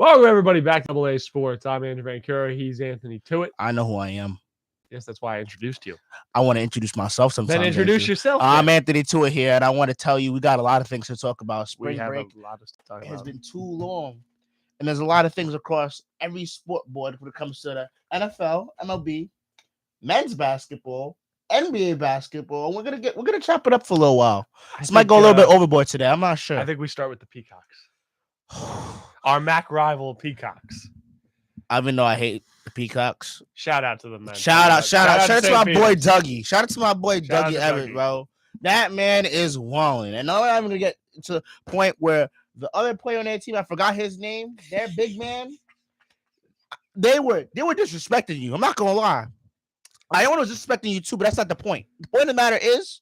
Welcome, everybody, back to AA Sports. I'm Andrew Vancura. He's Anthony Tuitt. I know who I am. Yes, that's why I introduced you. I want to introduce myself sometimes. Then introduce yourself. I'm Anthony Tuitt here, and I want to tell you we got a lot of things to talk about. We have break a lot of stuff to talk about. has been too long, and there's a lot of things across every sport board when it comes to the NFL, MLB, men's basketball, NBA basketball. We're gonna chop it up for a little while. This might go a little bit overboard today. I'm not sure. I think we start with the Peacocks. Our MAC rival Peacocks. Even though I hate the Peacocks. Shout out to them, man. Shout out to my boy Dougie. Shout out to my boy Shout out Dougie to Everett, Dougie. bro. That man is walling. And now I'm gonna get to the point where the other player on their team, I forgot his name, their big man. They were disrespecting you. I'm not gonna lie. I was disrespecting you too, but that's not the point. The point of the matter is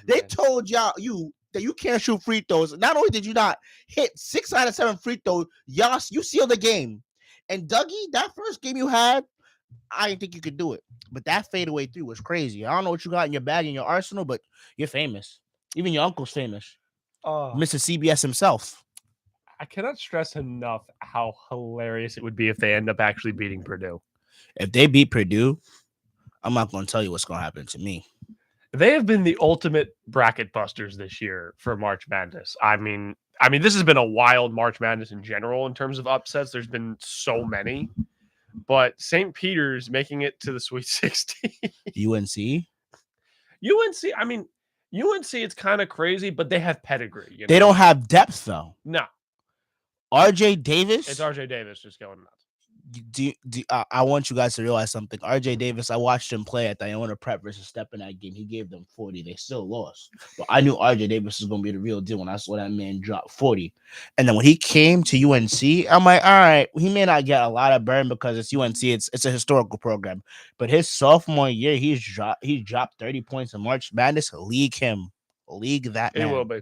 they told you that you can't shoot free throws. Not only did you not hit 6 out of 7 free throws, you sealed the game. And Dougie, that first game you had, I didn't think you could do it. But that fadeaway three was crazy. I don't know what you got in your bag in your arsenal, but you're famous. Even your uncle's famous. Mr. CBS himself. I cannot stress enough how hilarious it would be if they end up actually beating Purdue. If they beat Purdue, I'm not going to tell you what's going to happen to me. They have been the ultimate bracket busters this year for March Madness. I mean, this has been a wild March Madness in general in terms of upsets. There's been so many, but St. Peter's making it to the Sweet 16. UNC. I mean, UNC, it's kind of crazy, but they have pedigree. They don't have depth, though. No. RJ Davis? It's RJ Davis just going nuts. I want you guys to realize something. RJ Davis, I watched him play at the Iona Prep versus Steph in that game. He gave them 40. They still lost. But I knew RJ Davis was going to be the real deal when I saw that man drop 40. And then when he came to UNC, I'm like, all right, he may not get a lot of burn because it's UNC. It's a historical program. But his sophomore year, he dropped 30 points in March Madness. League that man. It will be.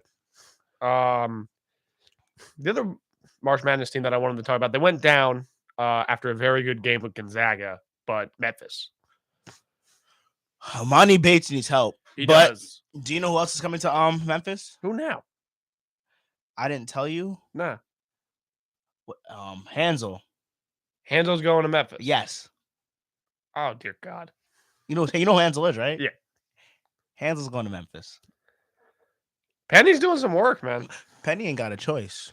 The other March Madness team that I wanted to talk about, they went down after a very good game with Gonzaga, but Memphis. Monty Bates needs help. He does. Do you know who else is coming to Memphis? Who now? I didn't tell you. Nah. Hansel. Hansel's going to Memphis. Yes. Oh dear God. You know who Hansel is, right? Yeah. Hansel's going to Memphis. Penny's doing some work, man. Penny ain't got a choice.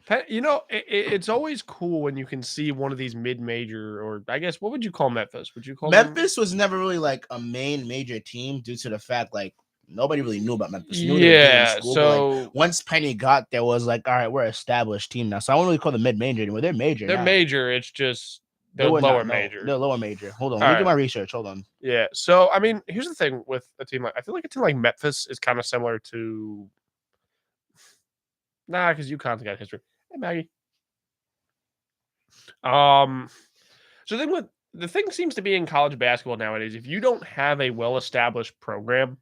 It's always cool when you can see one of these mid-major, or I guess, what would you call Memphis? Would you call Memphis was never really like a main major team due to the fact like nobody really knew about Memphis. Yeah, so once Penny got there, was like, all right, we're an established team now. So I won't really call them mid-major anymore. They're major. They're now. major. It's just they're lower major. They're lower major. Hold on, let me do my research. Hold on. Yeah. So I mean, here's the thing with a team like, I feel like a team like Memphis is kind of similar to. Nah, because UConn's got history. Hey, Maggie. So the thing seems to be in college basketball nowadays, if you don't have a well-established program,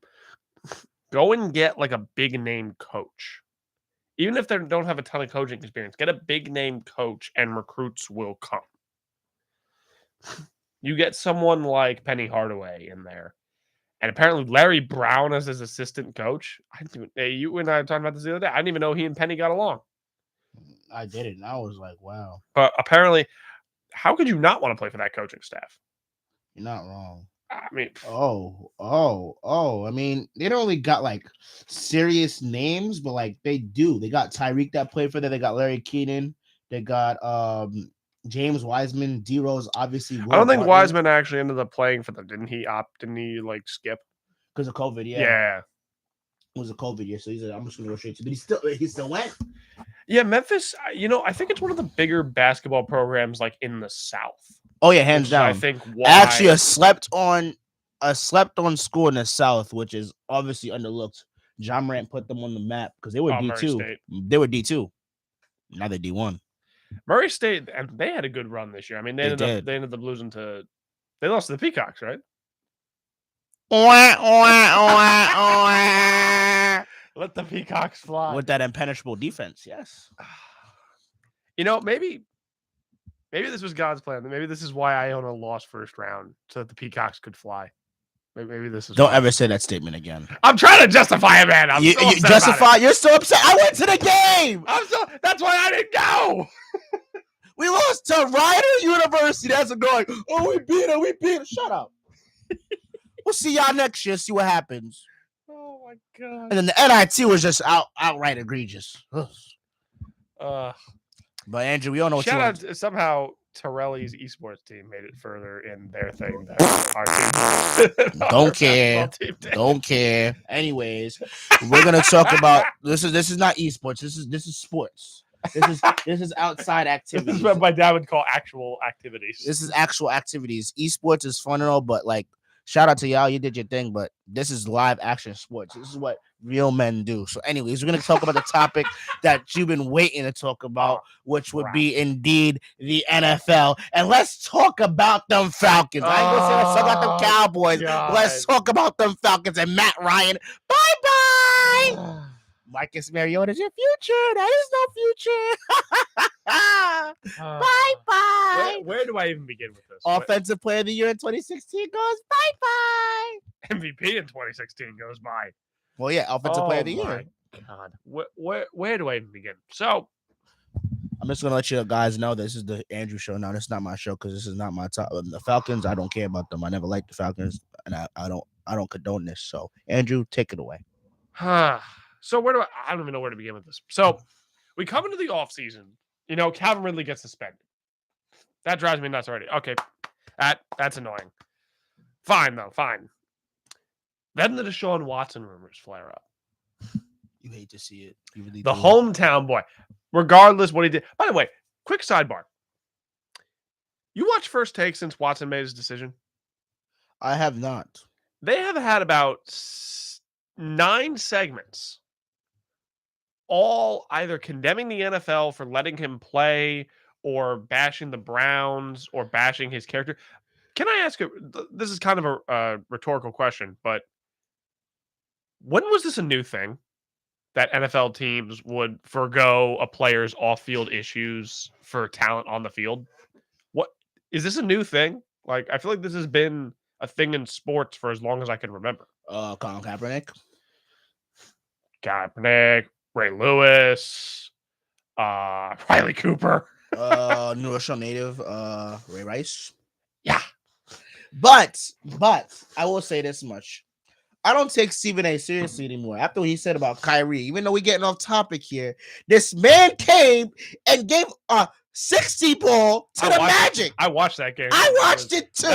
go and get like a big name coach. Even if they don't have a ton of coaching experience, get a big name coach and recruits will come. You get someone like Penny Hardaway in there. And apparently Larry Brown as his assistant coach. You and I were talking about this the other day. I didn't even know he and Penny got along. I did it, and I was like, wow. But apparently, how could you not want to play for that coaching staff? You're not wrong. I mean, I mean, they don't really got like serious names, but like they do. They got Tyreek that played for them. They got Larry Keenan. They got James Wiseman, D-Rose, obviously. I don't think Wiseman actually ended up playing for them. Didn't he like skip? Because of COVID, yeah. Yeah. It was a COVID year, so he said, I'm just going to go straight to. But he still went? Yeah, Memphis, I think it's one of the bigger basketball programs like in the South. Oh, yeah, hands down. I think actually a slept-on school in the South, which is obviously underlooked. John Morant put them on the map because they were D2. They were D2. Now they're D1. Murray State, and they had a good run this year. I mean, they ended up losing to. They lost to the Peacocks, right? Let the Peacocks fly with that impenetrable defense. Yes. Maybe this was God's plan. Maybe this is why Iona lost first round so that the Peacocks could fly. Maybe this is. Don't ever say that statement again. I'm trying to justify it, man. You justify. You're so upset. I went to the game. That's why I didn't go. We lost to Rider University. That's a going. Oh, we beat it. We beat it. Shut up. We'll see y'all next year. See what happens. Oh my god. And then the NIT was just outright egregious. But Andrew, we all know what shout out somehow Torelli's esports team made it further in their thing than our team. Don't care. Don't care. Anyways, we're gonna talk about this is not esports. This is sports. This is outside activities. This is what my dad would call actual activities. This is actual activities. Esports is fun and all, but like shout out to y'all, you did your thing, but this is live action sports. This is what real men do. So anyways, we're going to talk about the topic that you've been waiting to talk about, which would be indeed the NFL. And let's talk about them Falcons. I ain't going to say let's talk about them Cowboys. Let's talk about them Falcons and Matt Ryan. Bye-bye. Marcus Mariota's your future. That is no future. Bye-bye. Where do I even begin with this? Offensive Player of the Year in 2016 goes bye-bye. MVP in 2016 goes by. Well, yeah, Offensive Player of the Year. God, where do I even begin? So, I'm just gonna let you guys know this is the Andrew show. Now, this is not my show because this is not my top. The Falcons, I don't care about them. I never liked the Falcons, and I don't condone this. So, Andrew, take it away. So I don't even know where to begin with this. So, we come into the offseason. You know, Calvin Ridley gets suspended. That drives me nuts already. Okay, that's annoying. Fine though, fine. Then the Deshaun Watson rumors flare up. You hate to see it. You really the hometown boy, regardless what he did. By the way, quick sidebar. You watch First Take since Watson made his decision? I have not. They have had about 9 segments, all either condemning the NFL for letting him play or bashing the Browns or bashing his character. Can I ask you, this is kind of a rhetorical question, but when was this a new thing that NFL teams would forgo a player's off-field issues for talent on the field? What is this a new thing? Like, I feel like this has been a thing in sports for as long as I can remember. Colin Kaepernick, Ray Lewis, Riley Cooper, New Rochelle native, Ray Rice. Yeah. But I will say this much. I don't take Stephen A seriously anymore. After what he said about Kyrie, even though we're getting off topic here, this man came and gave a 60 ball to the Magic. I watched that game. I watched it too.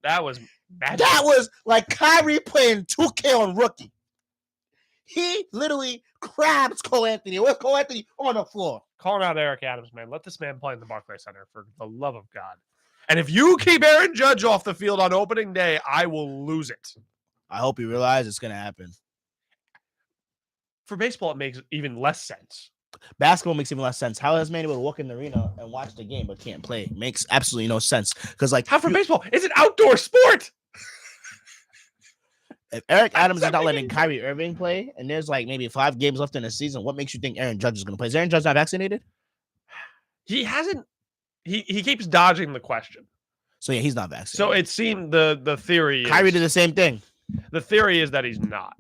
That was magic. That was like Kyrie playing 2K on rookie. He literally crabs Cole Anthony. Where's Cole Anthony on the floor? Calling out Eric Adams, man. Let this man play in the Barclays Center for the love of God. And if you keep Aaron Judge off the field on opening day, I will lose it. I hope you realize it's going to happen. For baseball, it makes even less sense. Basketball makes even less sense. How is man able to walk in the arena and watch the game but can't play? Makes absolutely no sense. Because like, how for baseball? It's an outdoor sport. If Eric Adams is not letting Kyrie Irving play, and there's like maybe 5 games left in the season, what makes you think Aaron Judge is going to play? Is Aaron Judge not vaccinated? He hasn't. He keeps dodging the question. So yeah, he's not vaccinated. So it seemed the theory. Kyrie did the same thing. The theory is that he's not.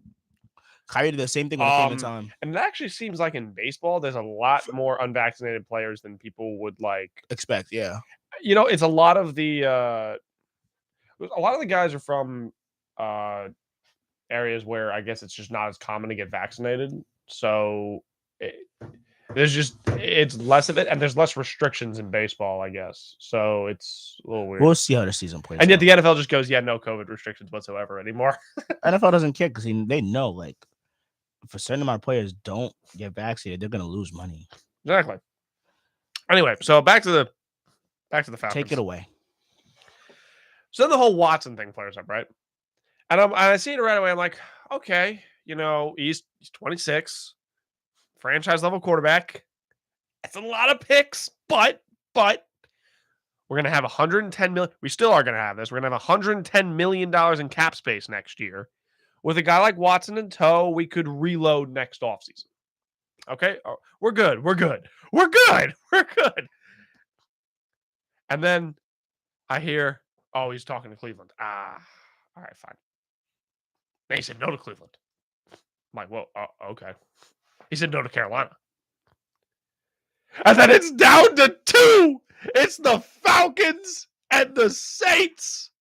Kyrie did the same thing when it came to time. And it actually seems like in baseball, there's a lot more unvaccinated players than people would like expect. Yeah, you know, it's a lot of the guys are from areas where I guess it's just not as common to get vaccinated. So it's less of it, and there's less restrictions in baseball, I guess. So it's a little weird. We'll see how the season plays. And yet the NFL just goes, yeah, no COVID restrictions whatsoever anymore. NFL doesn't care because they know, like, if a certain amount of players don't get vaccinated, they're going to lose money. Exactly. Anyway, so back to the Falcons. Take it away. So the whole Watson thing flares up, right? And I see it right away. I'm like, okay, you know, he's 26, franchise level quarterback. It's a lot of picks, but we're gonna have 110 million. We still are gonna have this. We're gonna have 110 million dollars in cap space next year. With a guy like Watson in tow, we could reload next offseason. Okay, we're good. And then I hear, oh, he's talking to Cleveland. All right, fine. He said no to Cleveland. I'm like, well, okay. He said no to Carolina. And then it's down to 2. It's the Falcons and the Saints.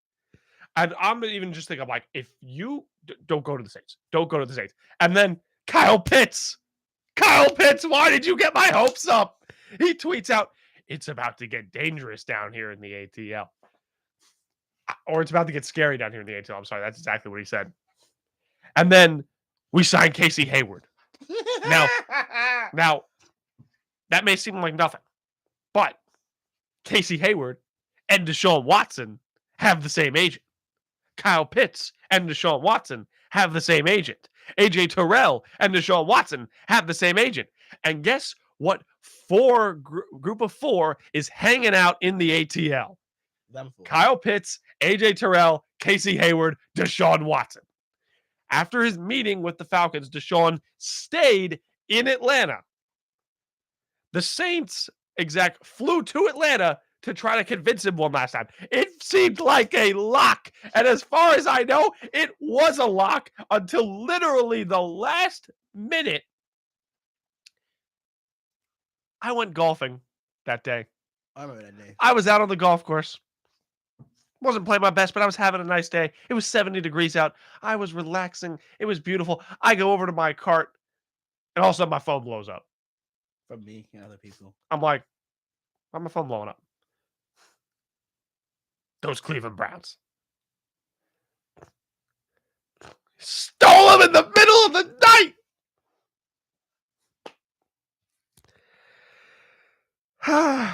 And I'm even just thinking, I'm like, if you don't go to the Saints, don't go to the Saints. And then Kyle Pitts, why did you get my hopes up? He tweets out, it's about to get dangerous down here in the ATL. Or it's about to get scary down here in the ATL. I'm sorry, that's exactly what he said. And then we signed Casey Hayward. Now, that may seem like nothing, but Casey Hayward and Deshaun Watson have the same agent. Kyle Pitts and Deshaun Watson have the same agent. AJ Terrell and Deshaun Watson have the same agent. And guess what? Group of four is hanging out in the ATL. Kyle Pitts, AJ Terrell, Casey Hayward, Deshaun Watson. After his meeting with the Falcons, Deshaun stayed in Atlanta. The Saints exec flew to Atlanta to try to convince him one last time. It seemed like a lock. And as far as I know, it was a lock until literally the last minute. I went golfing that day. I remember that day. I was out on the golf course. Wasn't playing my best, but I was having a nice day. It was 70 degrees out. I was relaxing. It was beautiful. I go over to my cart, and all of a sudden my phone blows up. From me and other people. I'm like, why my phone blowing up? Those Cleveland Browns stole him in the middle of the night.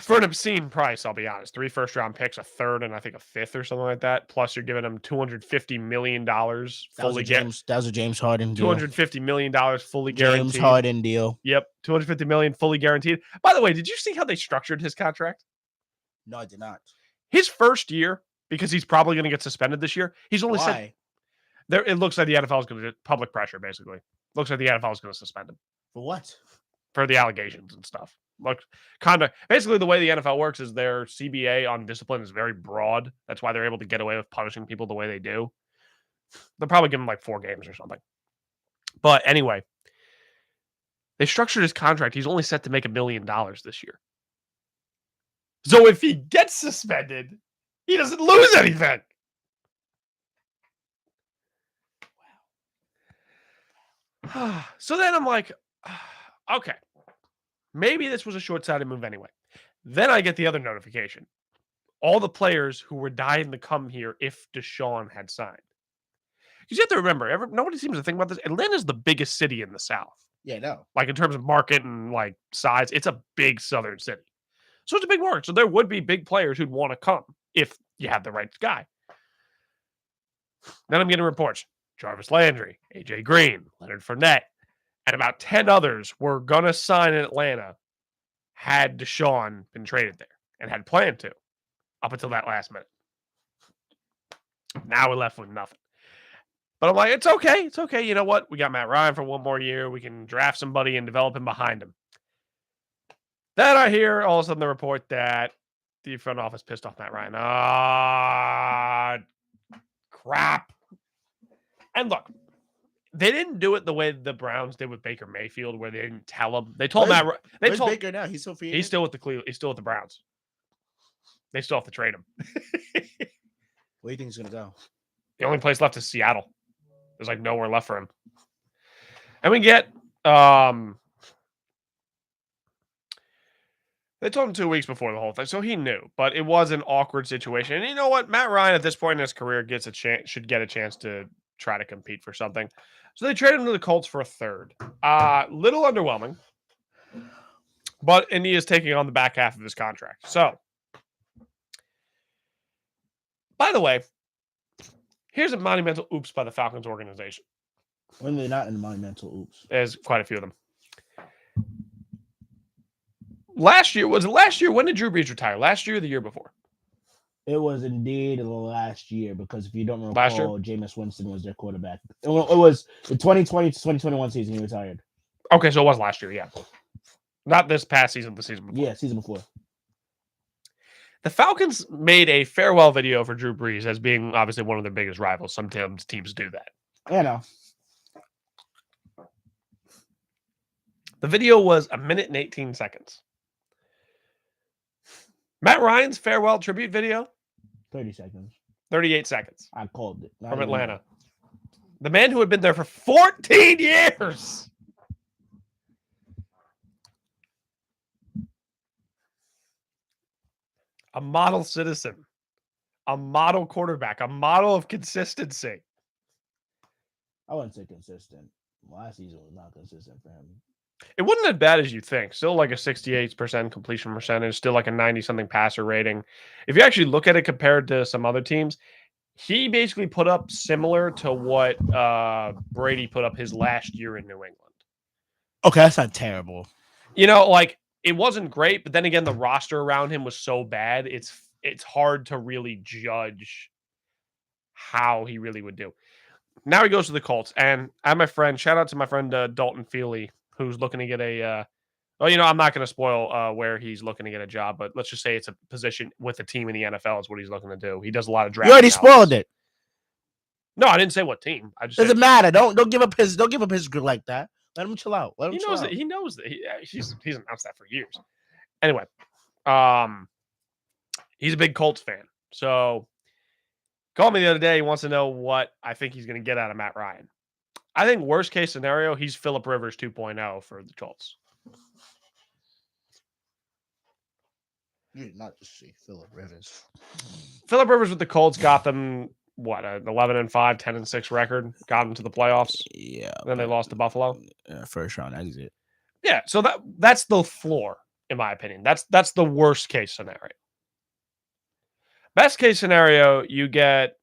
For an obscene price, I'll be honest. 3 first-round picks, a third, and I think a fifth or something like that. Plus, you're giving them $250 million fully guaranteed. That was a James Harden deal. $250 million fully guaranteed. James Harden deal. Yep, $250 million fully guaranteed. By the way, did you see how they structured his contract? No, I did not. His first year, because he's probably going to get suspended this year, he's only said there. It looks like the NFL is going to do public pressure. Basically, looks like the NFL is going to suspend him for what? For the allegations and stuff. Look, basically the way the NFL works is their CBA on discipline is very broad. That's why they're able to get away with punishing people the way they do. They'll probably give him like 4 games or something. But anyway, they structured his contract. He's only set to make $1 million this year. So if he gets suspended, he doesn't lose anything. Wow. So then I'm like, okay. Maybe this was a short-sighted move anyway. Then I get the other notification. All the players who were dying to come here if Deshaun had signed. Because you have to remember, nobody seems to think about this. Atlanta's the biggest city in the South. Yeah, no. Like in terms of market and like size, it's a big southern city. So it's a big market. So there would be big players who'd want to come if you had the right guy. Then I'm getting reports. Jarvis Landry, AJ Green, Leonard Fournette, and about 10 others were going to sign in Atlanta had Deshaun been traded there and had planned to up until that last minute. Now we're left with nothing. But I'm like, it's okay. It's okay. You know what? We got Matt Ryan for 1 more year. We can draft somebody and develop him behind him. Then I hear all of a sudden the report that the front office pissed off Matt Ryan. Crap. And look, they didn't do it the way the Browns did with Baker Mayfield, where they didn't tell him. They told Matt. Where's Baker now? He's still free. He's still with the Cleveland. He's still with the Browns. They still have to trade him. Where do you think he's gonna go? The only place left is Seattle. There's like nowhere left for him. And we get they told him 2 weeks before the whole thing, so he knew. But it was an awkward situation. And you know what? Matt Ryan at this point in his career should get a chance to try to compete for something. So they traded him to the Colts for a third. Little underwhelming. But Indy is taking on the back half of his contract. So, by the way, here's a monumental oops by the Falcons organization. When they're not in the monumental oops. There's quite a few of them. Last year, when did Drew Brees retire? Last year or the year before? It was indeed last year, because if you don't recall, Jameis Winston was their quarterback. It was the 2020 to 2021 season he retired. Okay, so it was last year, yeah. Not this past season, the season before. Yeah, season before. The Falcons made a farewell video for Drew Brees as being obviously one of their biggest rivals. Sometimes teams do that. I know. The video was 1 minute and 18 seconds. Matt Ryan's farewell tribute video, 30 seconds. 38 seconds. I called it. From Atlanta. The man who had been there for 14 years. A model citizen. A model quarterback. A model of consistency. I wouldn't say consistent. Last season was not consistent for him. It wasn't as bad as you'd think. Still like a 68% completion percentage. Still like a 90-something passer rating. If you actually look at it compared to some other teams, he basically put up similar to what Brady put up his last year in New England. Okay, that's not terrible. Like it wasn't great, but then again, the roster around him was so bad. It's hard to really judge how he really would do. Now he goes to the Colts, and I have my friend. Shout out to my friend Dalton Feely, who's looking to get a. I'm not going to spoil where he's looking to get a job, but let's just say it's a position with a team in the NFL is what he's looking to do. He does a lot of draft. You already spoiled it. No, I didn't say what team. I just doesn't matter. Don't give up his good like that. Let him chill out. He knows that he's announced that for years. Anyway, he's a big Colts fan. So called me the other day. He wants to know what I think he's going to get out of Matt Ryan. I think worst case scenario, he's Phillip Rivers 2.0 for the Colts. You did not just say Phillip Rivers. Phillip Rivers with the Colts got them what, an 11-5, 10-6 record, got them to the playoffs. Yeah. Then they lost to Buffalo. First round exit. Yeah, so that's the floor, in my opinion. That's the worst case scenario. Best case scenario, you get.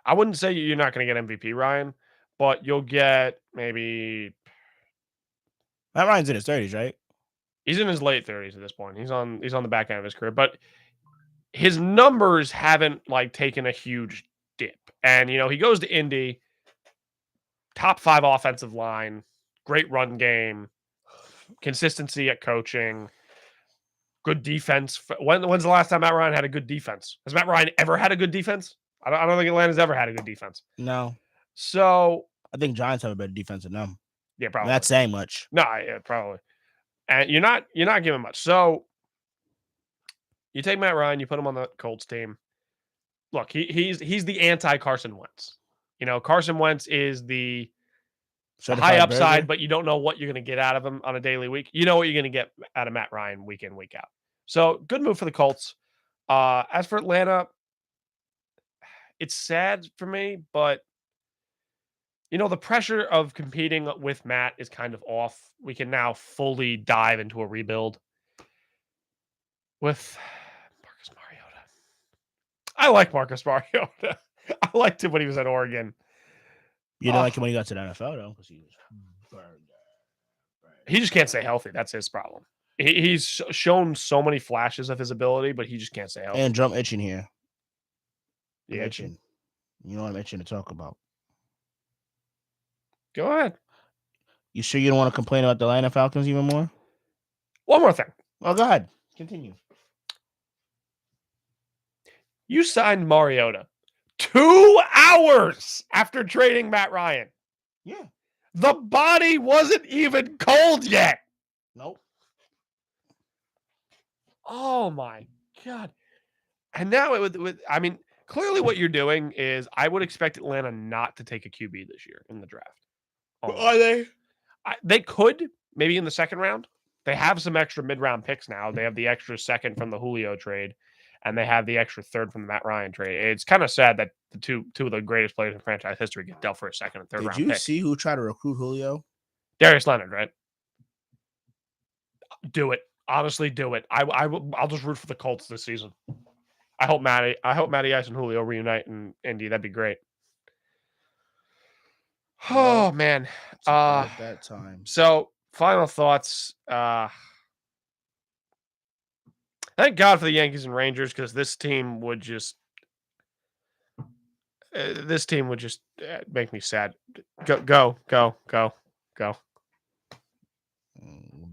I wouldn't say you're not going to get MVP, Ryan, but you'll get maybe. Matt Ryan's in his 30s, right? He's in his late 30s at this point. He's on the back end of his career, but his numbers haven't taken a huge dip. And he goes to Indy, top 5 offensive line, great run game, consistency at coaching, good defense. When's the last time Matt Ryan had a good defense? Has Matt Ryan ever had a good defense? I don't think Atlanta's ever had a good defense. No. So I think Giants have a better defense than them. Yeah, probably. Not saying much. No, yeah, probably. And you're not giving much. So you take Matt Ryan, you put him on the Colts team. Look, he's the anti Carson Wentz. Carson Wentz is the high upside, but you don't know what you're going to get out of him on a daily week. You know what you're going to get out of Matt Ryan week in, week out. So good move for the Colts. As for Atlanta, it's sad for me, but the pressure of competing with Matt is kind of off. We can now fully dive into a rebuild with Marcus Mariota. I like Marcus Mariota. I liked him when he was at Oregon. You didn't like him when he got to the NFL, though, because he was burned. He just can't stay healthy. That's his problem. He's shown so many flashes of his ability, but he just can't stay healthy. And I'm itching here. Yeah, itching. You know what I'm itching to talk about. Go ahead. You sure you don't want to complain about the Atlanta Falcons even more? One more thing. Oh, go ahead. Continue. You signed Mariota 2 hours after trading Matt Ryan. Yeah. The body wasn't even cold yet. Nope. Oh, my God. And now clearly what you're doing is I would expect Atlanta not to take a QB this year in the draft. Are they? They could, maybe in the second round. They have some extra mid-round picks now. They have the extra second from the Julio trade, and they have the extra third from the Matt Ryan trade. It's kind of sad that the two of the greatest players in franchise history get dealt for a second and third round pick. Did you see who tried to recruit Julio? Darius Leonard, right? Do it. Honestly, do it. I'll just root for the Colts this season. I hope Matty Ice and Julio reunite in Indy. That'd be great. Oh, man. At that time. So, final thoughts. Thank God for the Yankees and Rangers, because this team would just make me sad. Go.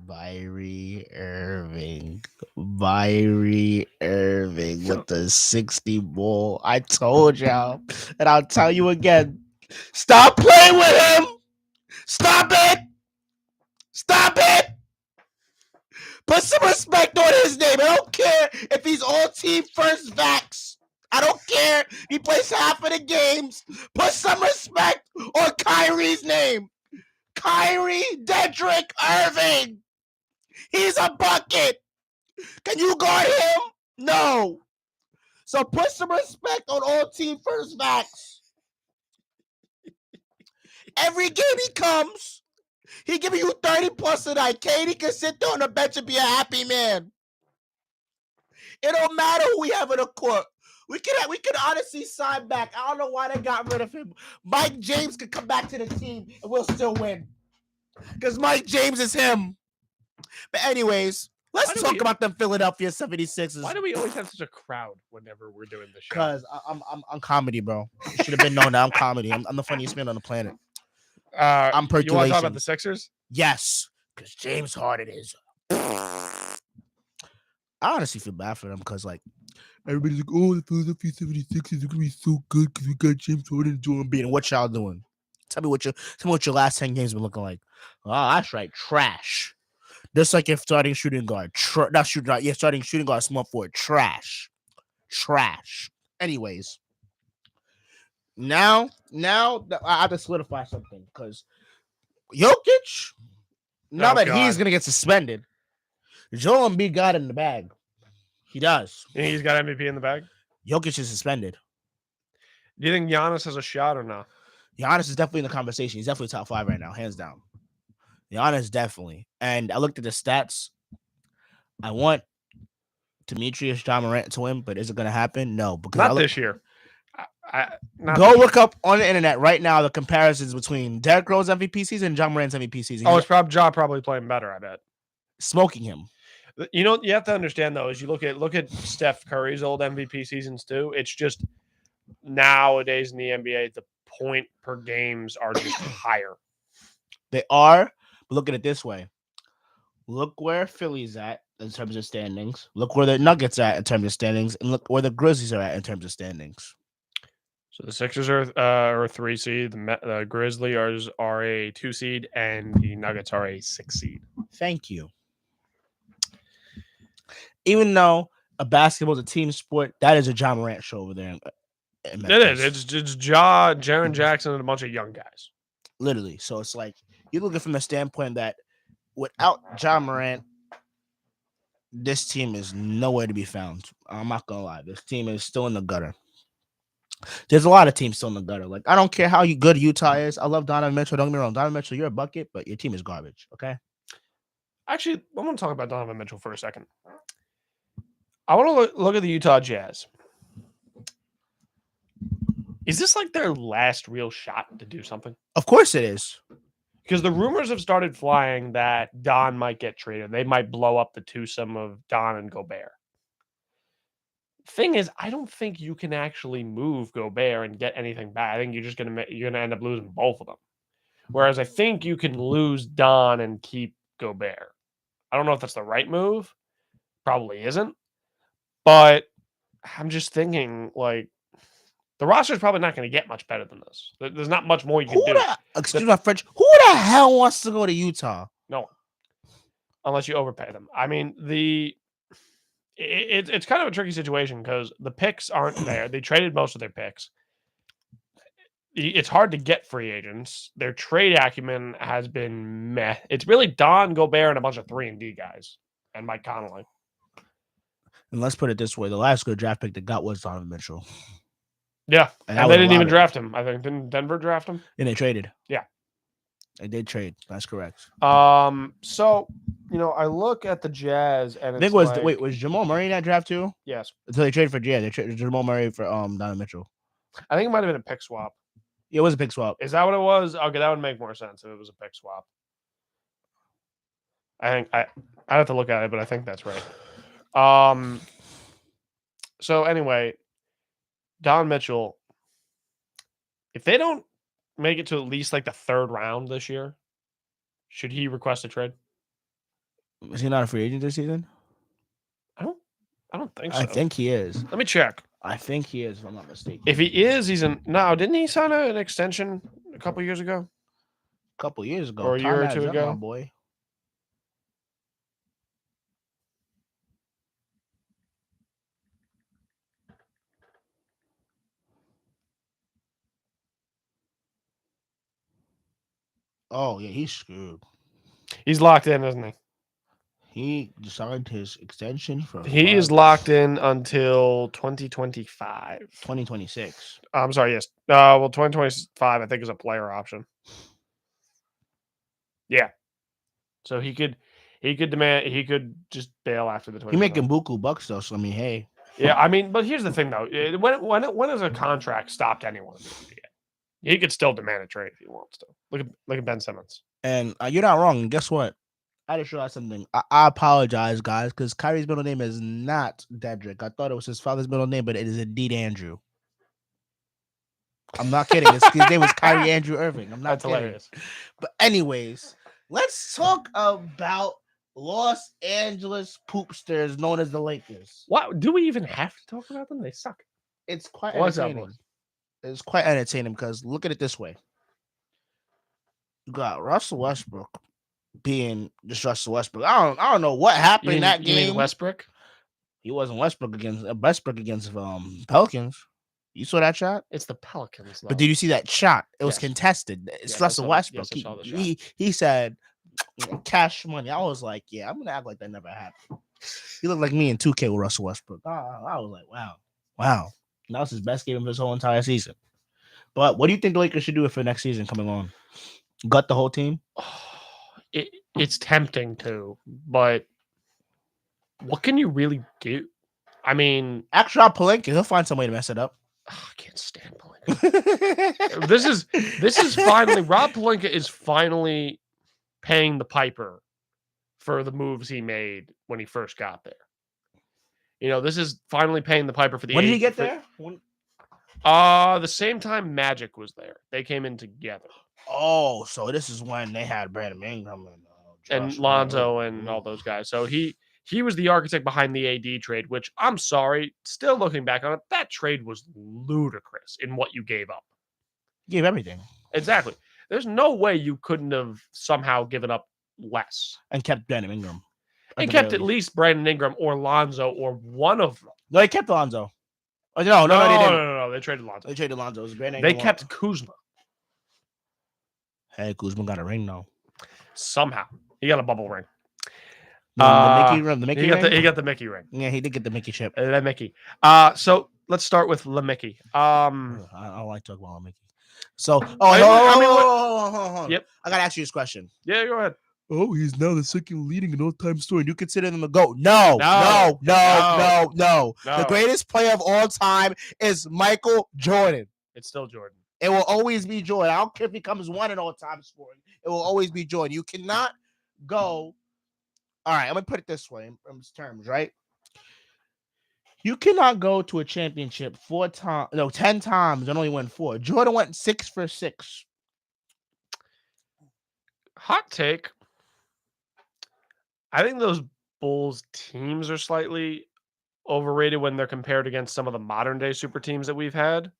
Kyrie Irving with the 60 ball. I told y'all, and I'll tell you again. Stop playing with him. Stop it. Put some respect on his name. He's all team first vax. I don't care. He plays half of the games. Put some respect on Kyrie's name. Kyrie Dedrick Irving. He's a bucket. Can you guard him? No. So put some respect on all team first vax. Every game he comes, he giving you 30 plus a night. Katie can sit there on the bench and be a happy man. It don't matter who we have in the court. We can honestly sign back. I don't know why they got rid of him. Mike James could come back to the team and we'll still win. Because Mike James is him. But anyways, let's talk about them Philadelphia 76ers. Why do we always have such a crowd whenever we're doing the show? Because I'm comedy, bro. You should have been known that I'm comedy. I'm the funniest man on the planet. I'm percolation. You want to talk about the Sixers? Yes, because James Harden is. I honestly feel bad for them because, like, everybody's like, oh, the Philadelphia 76ers are going to be so good because we got James Harden and Joel Embiid. And what y'all doing? Tell me what your last 10 games been looking like. Oh, that's right. Trash. Just like your starting shooting guard. Starting shooting guard, small forward. Trash. Anyways. Now I have to solidify something because Jokic, now that he's going to get suspended, Joel Embiid got it in the bag. He does. You think he's got MVP in the bag? Jokic is suspended. Do you think Giannis has a shot or not? Giannis is definitely in the conversation. He's definitely top 5 right now, hands down. Giannis definitely. And I looked at the stats. I want Demetrius John Morant to win, but is it going to happen? No. Because not this year. Look up on the internet right now the comparisons between Derrick Rose MVP season and John Morant's MVP season. Oh, it's probably playing better, I bet. Smoking him. You know, you have to understand though, is you look at Steph Curry's old MVP seasons too. It's just nowadays in the NBA, the point per games are just higher. They are, but look at it this way. Look where Philly's at in terms of standings. Look where the Nuggets are at in terms of standings, and look where the Grizzlies are at in terms of standings. So the Sixers are a 3 seed, the Grizzlies are a 2 seed, and the Nuggets are a 6 seed. Thank you. Even though a basketball is a team sport, that is a John Morant show over there. It is. It's Jaren Jackson, and a bunch of young guys. Literally. So it's like you're looking from the standpoint that without John Morant, this team is nowhere to be found. I'm not gonna lie. This team is still in the gutter. There's a lot of teams still in the gutter. Like, I don't care how good Utah is. I love Donovan Mitchell. Don't get me wrong. Donovan Mitchell, you're a bucket, but your team is garbage. Okay. Actually, I want to talk about Donovan Mitchell for a second. I want to look at the Utah Jazz. Is this like their last real shot to do something? Of course it is. Because the rumors have started flying that Don might get traded. They might blow up the twosome of Don and Gobert. Thing is, I don't think you can actually move Gobert and get anything back. I think you're gonna end up losing both of them. Whereas I think you can lose Don and keep Gobert. I don't know if that's the right move. Probably isn't. But I'm just thinking, like, the roster is probably not going to get much better than this. There's not much more you can do. Excuse my French. Who the hell wants to go to Utah? No one. Unless you overpay them. I mean, it's kind of a tricky situation because the picks aren't there. They traded most of their picks. It's hard to get free agents. Their trade acumen has been meh. It's really Don, Gobert, and a bunch of 3-and-D guys. And Mike Conley. And let's put it this way. The last good draft pick they got was Donovan Mitchell. Yeah. And they didn't even draft him. I think. Didn't Denver draft him? And they traded. Yeah. They did trade. That's correct. So, I look at the Jazz and I think was Jamal Murray in that draft too? Yes. Until they traded for they traded Jamal Murray for Donovan Mitchell. I think it might have been a pick swap. Yeah, it was a pick swap. Is that what it was? Okay, that would make more sense if it was a pick swap. I think I'd have to look at it, but I think that's right. So anyway, Don Mitchell, if they don't make it to at least like the 3rd round this year, should he request a trade? Is he not a free agent this season? I don't think so. I think he is. Let me check. I think he is, if I'm not mistaken. If he is, didn't he sign an extension a couple years ago? A couple years ago. Or a year or two ago? My boy. Oh yeah, he's screwed. He's locked in, isn't he? He signed his extension for He is locked in until 2025. 2026. I'm sorry, yes. Well, 2025, I think, is a player option. Yeah. So he could just bail after the He 20. making buku bucks though, so I mean, hey. Yeah, I mean, but here's the thing though. When has a contract stopped anyone in the NBA? He could still demand a trade if he wants to. Look at Ben Simmons. And you're not wrong. And guess what? I just realized something. I apologize, guys, because Kyrie's middle name is not Dedrick. I thought it was his father's middle name, but it is indeed Andrew. I'm not kidding. His name was Kyrie Andrew Irving. I'm not That's kidding. hilarious. But anyways, let's talk about Los Angeles poopsters known as the Lakers. What do we even have to talk about them? They suck. It's quite What's up, entertaining. boys? It's quite entertaining because look at it this way. You got Russell Westbrook being just Russell Westbrook. I don't know what happened in that You game. mean Westbrook? He wasn't Westbrook against Pelicans. You saw that shot? It's the Pelicans. But did you see that shot? It was Yes. contested. It's Yes, Russell Westbrook. yes, I saw the shot. He said cash money. I was like, yeah, I'm gonna act like that never happened. He looked like me in 2K with Russell Westbrook. I was like, wow. That was his best game of his whole entire season. But what do you think the Lakers should do for next season coming on? Gut the whole team? It's tempting to, but what can you really do? I mean, actually, Palenka, he'll find some way to mess it up. I can't stand Palenka. This is finally Rob Palenka is finally paying the piper for the moves he made when he first got there. You know, this is finally paying the piper for the. When did he get there? The same time Magic was there. They came in together. Oh, so this is when they had Brandon Ingram and Lonzo and all those guys. So he was the architect behind the AD trade, which I'm sorry, still looking back on it, that trade was ludicrous in what you gave up. You gave everything. Exactly. There's no way you couldn't have somehow given up less. And kept Brandon Ingram. And kept at least Brandon Ingram or Lonzo or one of them. No, they kept Lonzo. Oh, no, they didn't. No. They traded Lonzo. They traded Lonzo. It was Brandon They Ingram. kept Kuzma. Hey, Kuzma got a ring though. Somehow. He got a bubble ring. The Mickey ring? He got the Mickey ring. Yeah, he did get the Mickey chip. The Mickey. So let's start with LeMickey. I don't like talking about LeMickey. So, hold on. Yep. I gotta ask you this question. Yeah, go ahead. Oh, he's now the second leading in all-time scoring. You consider him a GOAT? No. The greatest player of all time is Michael Jordan. It's still Jordan. It will always be Jordan. I don't care if he comes one in all-time scoring. It will always be Jordan. You cannot go. All right, I'm gonna put it this way in terms, right? You cannot go to a championship 10 times and only win 4. Jordan went 6 for 6. Hot take. I think those Bulls teams are slightly overrated when they're compared against some of the modern day super teams that we've had.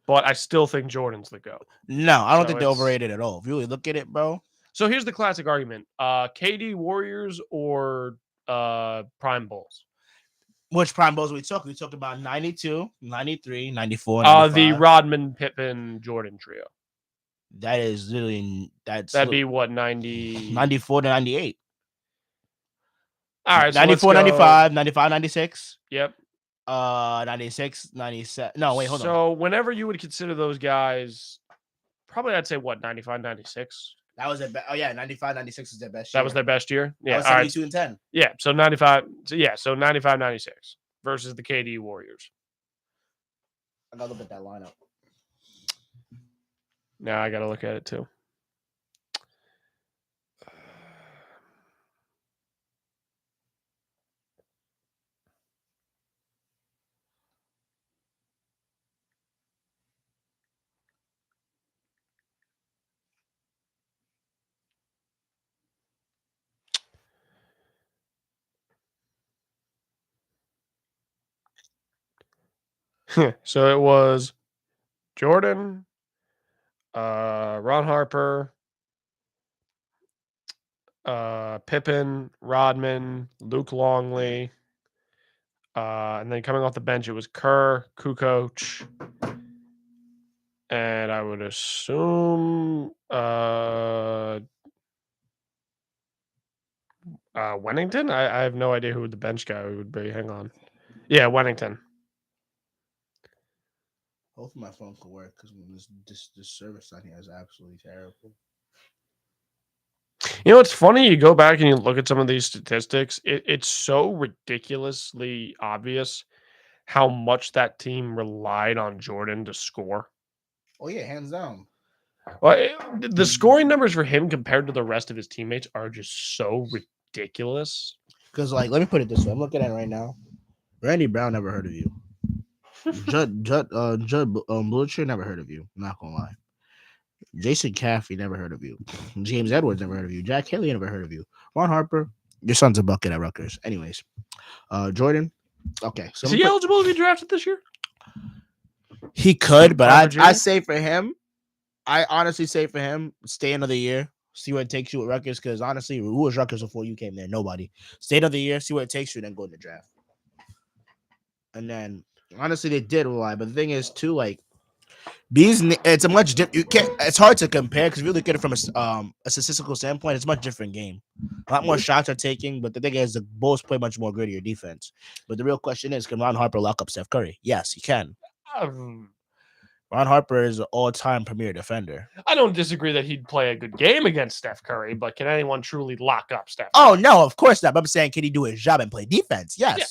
But I still think Jordan's the GOAT. No, I don't think they're overrated at all. If you really look at it, bro. So here's the classic argument. KD Warriors or Prime Bulls? Which Prime Bulls are we talking? We talking about 92, 93, 94, 95. The Rodman, Pippen, Jordan trio. That is literally... That'd be what, 94 to 98. All right, 94, 95, 95, 96. Yep. 96, 97. No, wait, hold on. So whenever you would consider those guys, probably I'd say what, 95, 96? That was their 95, 96 is their best year. That was their best year? Yeah. That was 72 and 10. Yeah, so 95. So 95, 96 versus the KD Warriors. I gotta look at that lineup. Now I gotta look at it too. So it was Jordan, Ron Harper, Pippen, Rodman, Luke Longley, and then coming off the bench it was Kerr, Kukoc, And I would assume Wennington? I have no idea who the bench guy would be. Hang on. Yeah, Wennington. Hopefully my phone could work because this service on here is absolutely terrible. You know, it's funny. You go back and you look at some of these statistics. It's so ridiculously obvious how much that team relied on Jordan to score. Oh yeah, hands down. Well, the scoring numbers for him compared to the rest of his teammates are just so ridiculous. Because like, let me put it this way: I'm looking at it right now. Randy Brown never heard of you. Judd Blucher never heard of you. I'm not gonna lie. Jason Caffey never heard of you. James Edwards never heard of you. Jack Haley never heard of you. Ron Harper, your son's a bucket at Rutgers. Anyways, Jordan. Okay, so is he eligible to be drafted this year? He could, but I say for him, I honestly say for him, stay another year, see where it takes you at Rutgers. Because honestly, who was Rutgers before you came there? Nobody. Stay another year, see where it takes you, then go in the draft. And then honestly, they did rely. But the thing is, too, like it's a much different. You can't. It's hard to compare because if you look at it from a statistical standpoint, it's a much different game. A lot more shots are taking, but the thing is, the Bulls play much more grittier defense. But the real question is, can Ron Harper lock up Steph Curry? Yes, he can. Ron Harper is an all-time premier defender. I don't disagree that he'd play a good game against Steph Curry, but can anyone truly lock up Steph Curry? Oh, no, of course not. But I'm saying, can he do his job and play defense? Yes. Yeah.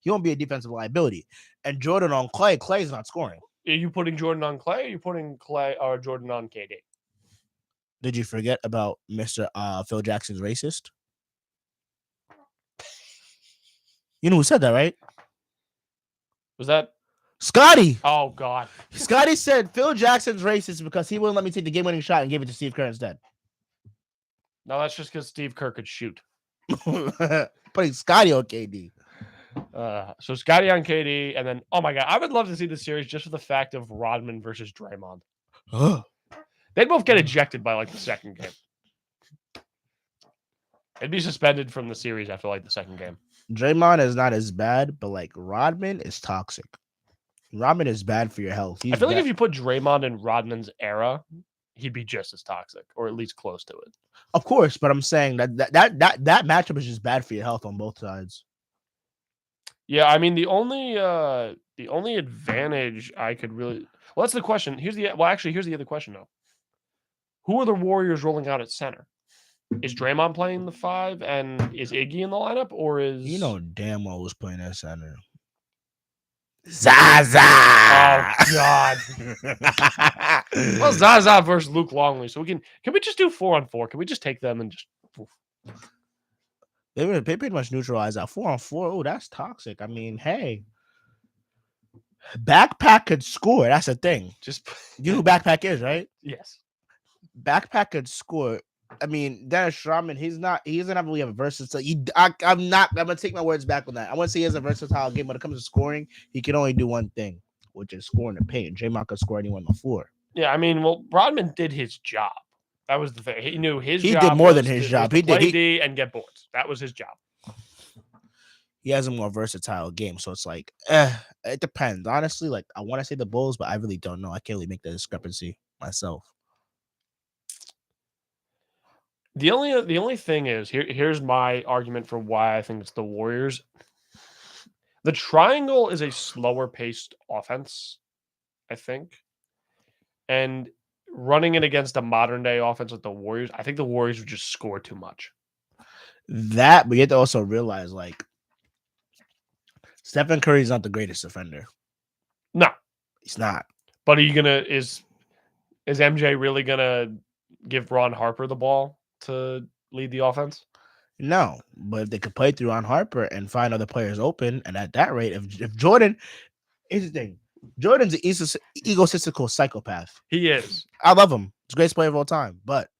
He won't be a defensive liability. And Jordan on Clay, Clay's not scoring. Are you putting Jordan on Clay, or are you putting Clay or Jordan on KD? Did you forget about Mr. Phil Jackson's racist? You know who said that, right? Was that Scotty? Oh, God. Scotty said Phil Jackson's racist because he wouldn't let me take the game-winning shot and give it to Steve Kerr instead. No, that's just because Steve Kerr could shoot. Putting Scotty on KD. So Scotty on KD, and then, oh my God, I would love to see the series just for the fact of Rodman versus Draymond. They'd both get ejected by, like, the second game. They'd be suspended from the series after, like, the second game. Draymond is not as bad, but, like, Rodman is toxic. Rodman is bad for your health. I feel like if you put Draymond in Rodman's era, he'd be just as toxic, or at least close to it. Of course, but I'm saying that matchup is just bad for your health on both sides. Yeah, I mean the only advantage I could really that's the question. Here's the other question though. Who are the Warriors rolling out at center? Is Draymond playing the 5 and is Iggy in the lineup, or is damn well who's playing at center? Zaza. Oh God. Well, Zaza versus Luke Longley. So can we just do 4-on-4? Can we just take them and just They pretty much neutralize that 4-on-4. Oh, that's toxic. I mean, hey, Backpack could score. That's the thing. Just you know who Backpack is, right? Yes. Backpack could score. I mean, Dennis Rodman, he doesn't really have a versatile. I'm gonna take my words back on that. I want to say he has a versatile game. When it comes to scoring, he can only do one thing, which is score in the paint. Draymond could score anyone on the floor. Yeah, I mean, well, Rodman did his job. That was the thing. He knew his job. He did more than his job. He did D and get boards. That was his job. He has a more versatile game, so it's like, it depends. Honestly, like I want to say the Bulls, but I really don't know. I can't really make that discrepancy myself. The only thing is here's my argument for why I think it's the Warriors. The triangle is a slower paced offense, I think, and running it against a modern day offense with the Warriors, I think the Warriors would just score too much. That, but you have to also realize, like, Stephen Curry is not the greatest defender. No, he's not. But is MJ really gonna give Ron Harper the ball to lead the offense? No, but if they could play through Ron Harper and find other players open, and at that rate, if Jordan, here's the thing, Jordan's an egotistical psychopath. He is. I love him. He's the greatest player of all time. But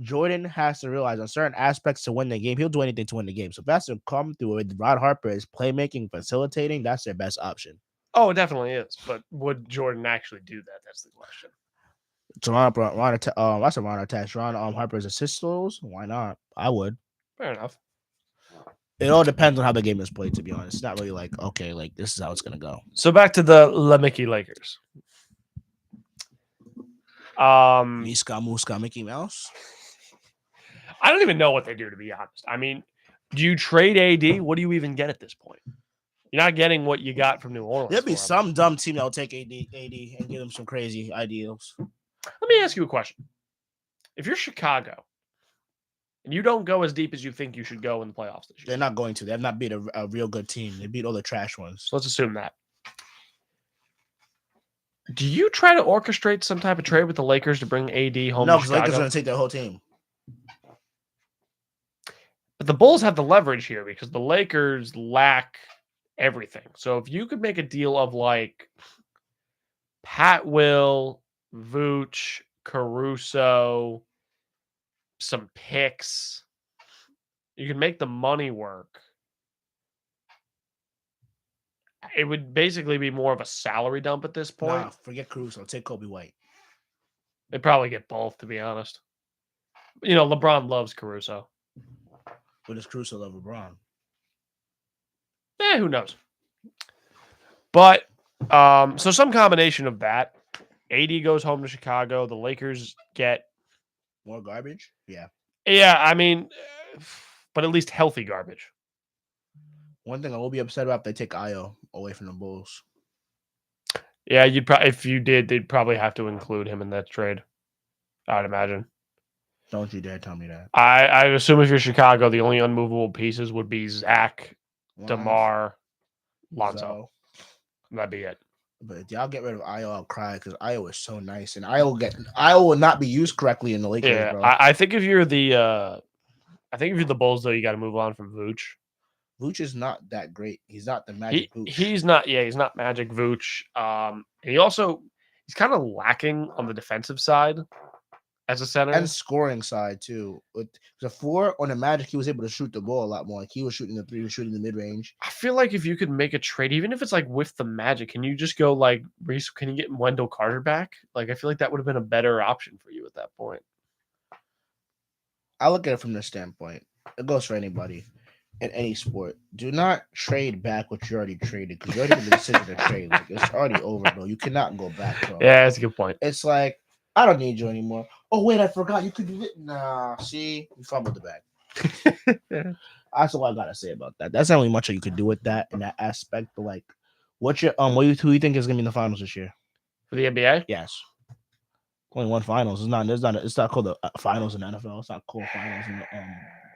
Jordan has to realize on certain aspects to win the game, he'll do anything to win the game. So if that's to come through with Ron Harper is playmaking, facilitating, that's their best option. Oh, it definitely is. But would Jordan actually do that? That's the question. So that's a Ron attached. Ron Harper's assist totals. Why not? I would. Fair enough. It all depends on how the game is played, to be honest. It's not really like, okay, like this is how it's gonna go. So back to the Mickey Lakers. Miska Muska Mickey Mouse. I don't even know what they do, to be honest. I mean, do you trade AD? What do you even get at this point? You're not getting what you got from New Orleans. There'll be for him. some dumb team that'll take AD and give him some crazy ideals. Let me ask you a question. If you're Chicago and you don't go as deep as you think you should go in the playoffs this year, They're not going to. They have not beat a real good team. They beat all the trash ones. so let's assume that. Do you try to orchestrate some type of trade with the Lakers to bring AD home? No, to because Chicago? Lakers are going to take their whole team. But the Bulls have the leverage here because the Lakers lack everything. So if you could make a deal of like Pat Will, Vooch, Caruso, some picks, you can make the money work. It would basically be more of a salary dump at this point. Nah, forget Caruso. Take Kobe White. They'd probably get both, to be honest. You know, LeBron loves Caruso. But does Caruso love LeBron? Who knows? But so some combination of that. AD goes home to Chicago. The Lakers get more garbage. Yeah. Yeah, I mean, but at least healthy garbage. One thing I will be upset about if they take Io away from the Bulls. Yeah, you'd probably if you did, they'd probably have to include him in that trade. I'd imagine. Don't you dare tell me that. I assume if you're Chicago, the only unmovable pieces would be Zach, DeMar, Lonzo. That'd be it. But if y'all get rid of Io, I'll cry because Io is so nice, and Io will not be used correctly in the Lakers. Yeah, bro. I think if you're the Bulls though, you got to move on from Vooch. Vooch is not that great. He's not the magic Vooch. He's not. Yeah, he's not magic Vooch. And he's kind of lacking on the defensive side as a center and scoring side too. With the 4 on the Magic, he was able to shoot the ball a lot more. Like he was shooting the 3, he was shooting the mid range. I feel like if you could make a trade, even if it's like with the Magic, can you just go like, Reese, can you get Wendell Carter back? Like, I feel like that would have been a better option for you at that point. I look at it from this standpoint. It goes for anybody in any sport. Do not trade back what you already traded because you already made the decision to trade. Like it's already over, bro. You cannot go back, bro. Yeah, that's a good point. It's like, I don't need you anymore. Oh, wait, I forgot. You could do it. Nah, see? You fumbled the bag. That's all I got to say about that. That's not really much you could do with that in that aspect. But, like, who do you think is going to be in the finals this year? For the NBA? Yes. Only one finals. It's not called the finals in the NFL. It's not called finals in the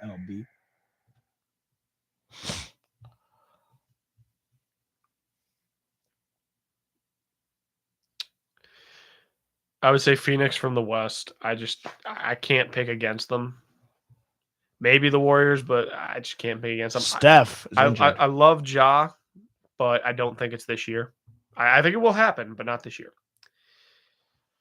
MLB. I would say Phoenix from the West. I can't pick against them. Maybe the Warriors, but I just can't pick against them. Steph. I love Ja, but I don't think it's this year. I think it will happen, but not this year.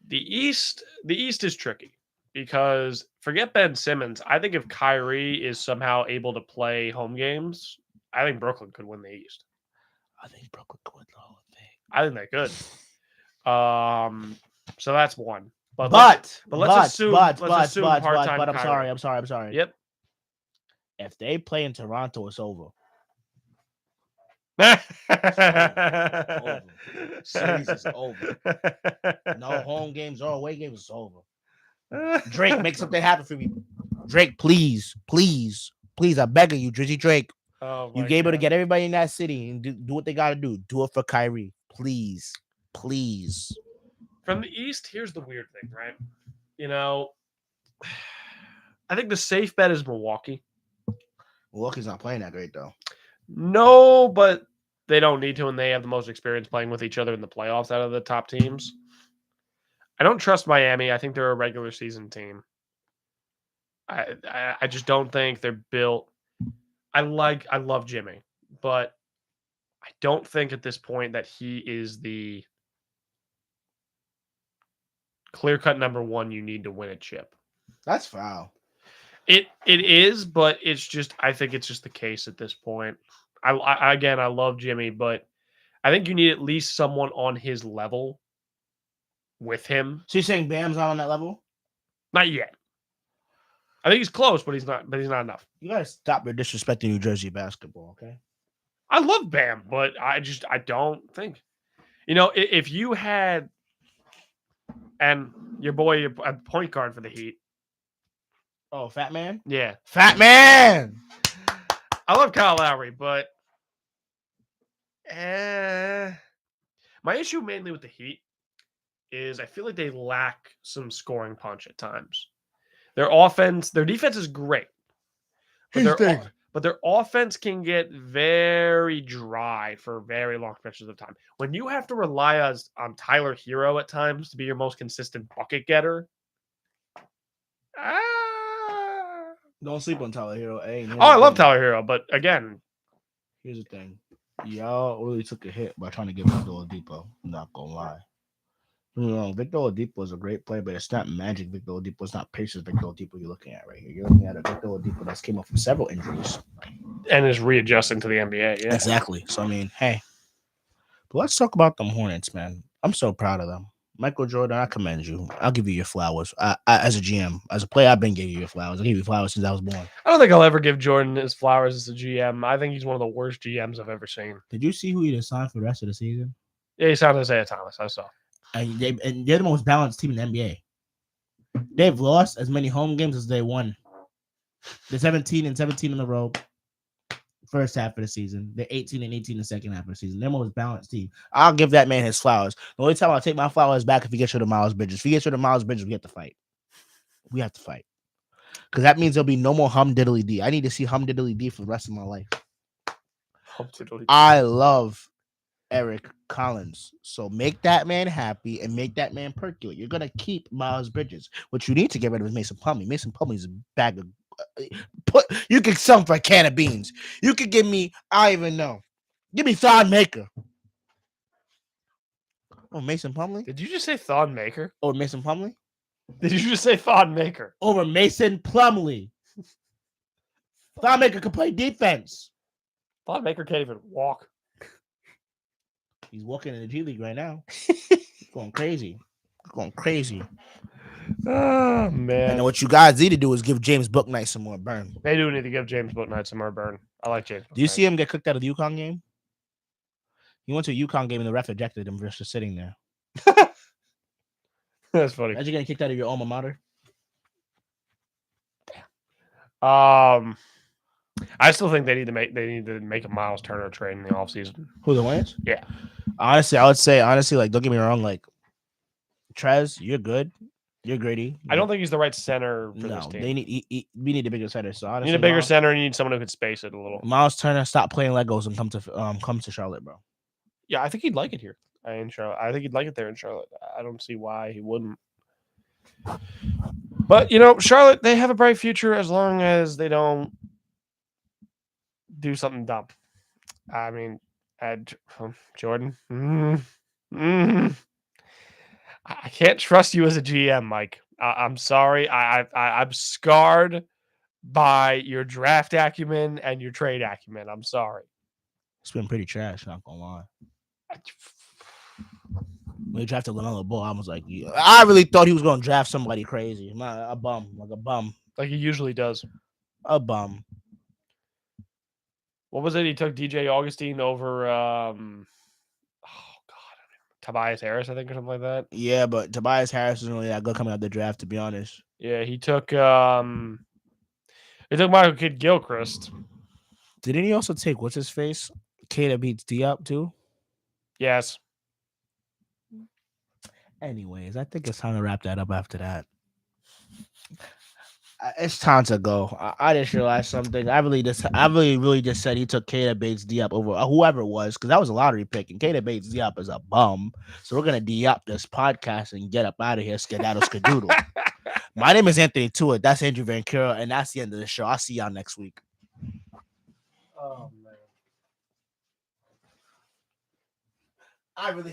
The East is tricky because forget Ben Simmons. I think if Kyrie is somehow able to play home games, I think Brooklyn could win the East. I think Brooklyn could win the whole thing. I think they could. So that's one. But let's assume part-time I'm sorry. Yep. If they play in Toronto, it's over. Series is over. No home games or away games, it's over. Drake, make something happen for me. Drake, please, I'm begging you, Drizzy Drake. You able to get everybody in that city and do what they got to do. Do it for Kyrie. Please. From the East, here's the weird thing, right? You know, I think the safe bet is Milwaukee. Milwaukee's not playing that great, though. No, but they don't need to, and they have the most experience playing with each other in the playoffs out of the top teams. I don't trust Miami. I think they're a regular season team. I just don't think they're built. I love Jimmy, but I don't think at this point that he is the clear-cut number one you need to win a chip. That's foul. It is, but I think it's just the case at this point. I love Jimmy, but I think you need at least someone on his level with him. So you're saying Bam's not on that level? Not yet. I think he's close, but he's not enough. You gotta stop your disrespecting New Jersey basketball, okay? I love Bam, but I don't think. You know, if you had And your boy at point guard for the Heat. Oh, Fat Man? Yeah. Fat Man! I love Kyle Lowry, but my issue mainly with the Heat is I feel like they lack some scoring punch at times. Their defense is great. But their offense can get very dry for very long stretches of time. When you have to rely on Tyler Hero at times to be your most consistent bucket getter, Don't sleep on Tyler Hero. Hey, I love Tyler Hero, but again, here's the thing. Y'all really took a hit by trying to give Victor Oladipo. I'm not gonna lie. Victor Oladipo is a great player, but it's not magic Victor Oladipo. It's not Pacers Victor Oladipo you're looking at right here. You're looking at a Victor Oladipo that's came up from several injuries. And is readjusting to the NBA. Yeah. Exactly. So, I mean, hey. But let's talk about them Hornets, man. I'm so proud of them. Michael Jordan, I commend you. I'll give you your flowers. I as a GM, as a player, I've been giving you your flowers. I give you flowers since I was born. I don't think I'll ever give Jordan his flowers as a GM. I think he's one of the worst GMs I've ever seen. Did you see who he signed for the rest of the season? Yeah, he signed Isaiah Thomas. I saw. And they're the most balanced team in the NBA. They've lost as many home games as they won. They're 17 in a row. First half of the season. They're 18 in the second half of the season. They're the most balanced team. I'll give that man his flowers. The only time I'll take my flowers back if he gets rid of Miles Bridges. If he gets rid of Miles Bridges, we have to fight. Because that means there'll be no more hum diddly D. I need to see hum diddly D for the rest of my life. I love Eric Collins. So make that man happy and make that man percolate. You're going to keep Miles Bridges. What you need to get rid of is Mason Plumlee. Mason Plumlee is a bag of you could sell him for a can of beans. You could give me, I don't even know. Give me Thon Maker. Oh, Mason Plumlee? Did you just say Thon Maker? Or Mason Plumlee? Did you just say Thon Maker? Over Mason Plumlee. Thon Maker can play defense. Thon Maker can't even walk. He's walking in the G League right now. He's going crazy. Oh, man. And what you guys need to do is give James Bouknight some more burn. They do need to give James Bouknight some more burn. I like James Bouknight. Do you see him get kicked out of the UConn game? He went to a UConn game and the ref ejected him for just sitting there. That's funny. Imagine getting kicked out of your alma mater. I still think they need to make a Miles Turner trade in the offseason. Who, the Lions? Yeah. Honestly, I would say, like, don't get me wrong, like, Trez, you're good. You're gritty. I don't think he's the right center for this team. We need a bigger center. So honestly, you need a bigger center and you need someone who could space it a little. Miles Turner, stop playing Legos and come to Charlotte, bro. Yeah, I think he'd like it here in Charlotte. I think he'd like it there in Charlotte. I don't see why he wouldn't. But, Charlotte, they have a bright future as long as they don't do something dumb. I mean, Jordan. I can't trust you as a GM, Mike. I'm sorry. I'm scarred by your draft acumen and your trade acumen. I'm sorry. It's been pretty trash, not gonna lie. When he drafted LaMelo Ball, I was like, I really thought he was gonna draft somebody crazy. A bum. Like he usually does. A bum. What was it? He took DJ Augustine over Tobias Harris, I think, or something like that. Yeah, but Tobias Harris isn't really that good coming out of the draft, to be honest. Yeah, he took Michael Kidd-Gilchrist. Didn't he also take what's his face? Kata beats Diop too? Yes. Anyways, I think it's time to wrap that up after that. It's time to go. I just realized something. I really just said he took Kata Bates Diop over whoever it was, because that was a lottery pick, and Kata Bates Diop is a bum. So we're gonna Diop this podcast and get up out of here, skedaddle skadoodle. My name is Anthony Tuitt. That's Andrew Vancura, and that's the end of the show. I'll see y'all next week. Oh man. I really